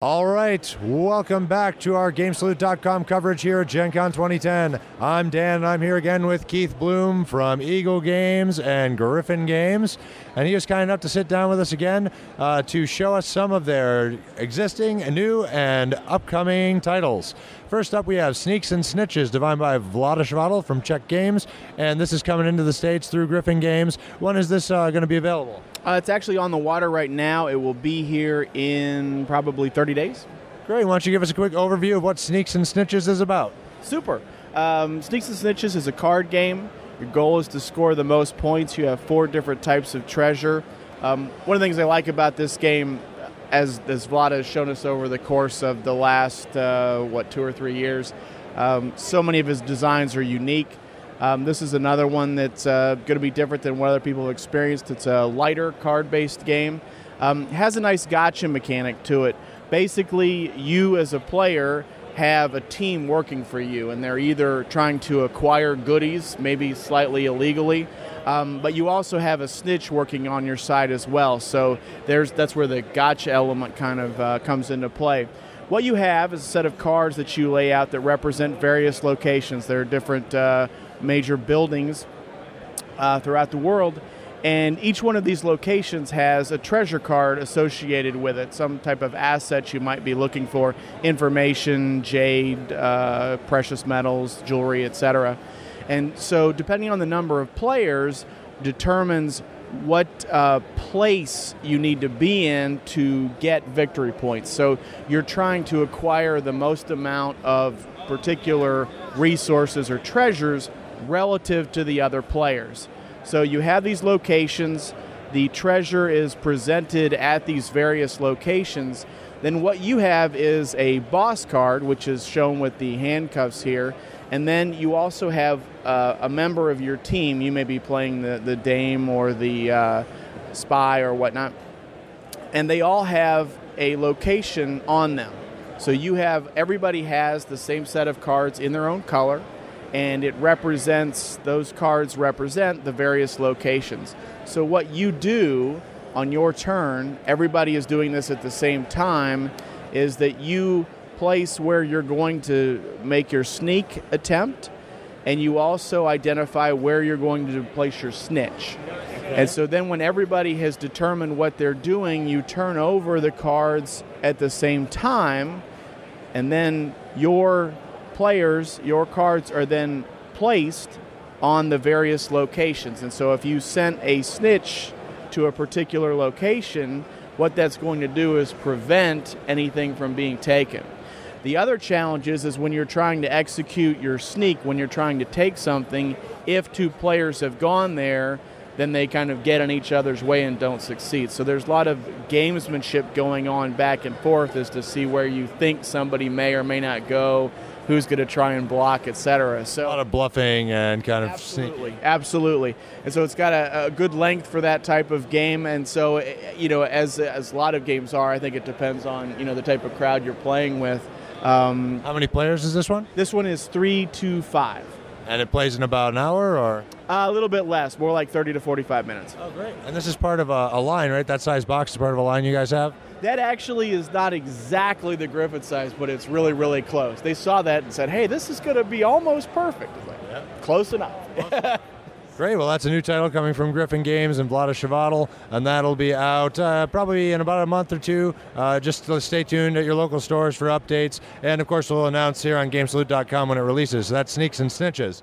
All right, welcome back to our GameSalute.com coverage here at Gen Con 2010. I'm Dan, and I'm here again with Keith Blume from Eagle Games and Gryphon Games. And he was kind enough to sit down with us again to show us some of their existing, new, and upcoming titles. First up, we have Sneaks and Snitches, designed by Vlaada Chvatil from Czech Games, and this is coming into the States through Gryphon Games. When is this going to be available? It's actually on the water right now. It will be here in probably 30 days. Great. Why don't you give us a quick overview of what Sneaks and Snitches is about? Super. Sneaks and Snitches is a card game. Your goal is to score the most points. You have 4 different types of treasure. One of the things I like about this game, as Vlaada has shown us over the course of the last, 2 or 3 years, so many of his designs are unique. This is another one that's going to be different than what other people have experienced. It's a lighter card-based game. It has a nice gotcha mechanic to it. Basically, you as a player have a team working for you, and they're either trying to acquire goodies, maybe slightly illegally, but you also have a snitch working on your side as well. So that's where the gotcha element kind of comes into play. What you have is a set of cards that you lay out that represent various locations. There are different major buildings throughout the world, and each one of these locations has a treasure card associated with it, some type of asset you might be looking for, information, jade, precious metals, jewelry, etc. And so depending on the number of players determines what place you need to be in to get victory points. So you're trying to acquire the most amount of particular resources or treasures relative to the other players. So you have these locations, the treasure is presented at these various locations. Then what you have is a boss card, which is shown with the handcuffs here, and then you also have a member of your team. You may be playing the dame or the spy or whatnot, and they all have a location on them. So everybody has the same set of cards in their own color, and those cards represent the various locations. So what you do on your turn, everybody is doing this at the same time, is that you place where you're going to make your sneak attempt, and you also identify where you're going to place your snitch. Okay. And so then when everybody has determined what they're doing, you turn over the cards at the same time, and then your cards are then placed on the various locations. And so if you sent a snitch to a particular location, what that's going to do is prevent anything from being taken. The other challenge is when you're trying to execute your sneak, when you're trying to take something, if 2 players have gone there, then they kind of get in each other's way and don't succeed. So there's a lot of gamesmanship going on back and forth as to see where you think somebody may or may not go, who's going to try and block, etc. So a lot of bluffing and kind of absolutely. And so it's got a good length for that type of game. And so, as a lot of games are, I think it depends on the type of crowd you're playing with. How many players is this one? This one is 3 to 5. And it plays in about an hour, or? A little bit less, more like 30 to 45 minutes. Oh, great. And this is part of a line, right? That size box is part of a line you guys have? That actually is not exactly the Gryphon size, but it's really, really close. They saw that and said, hey, this is going to be almost perfect. It's like, yeah, close enough. Great. Well, that's a new title coming from Gryphon Games and Vlaada Chvatil, and that'll be out probably in about a month or 2. Just stay tuned at your local stores for updates. And, of course, we'll announce here on GameSalute.com when it releases. So that's Sneaks and Snitches.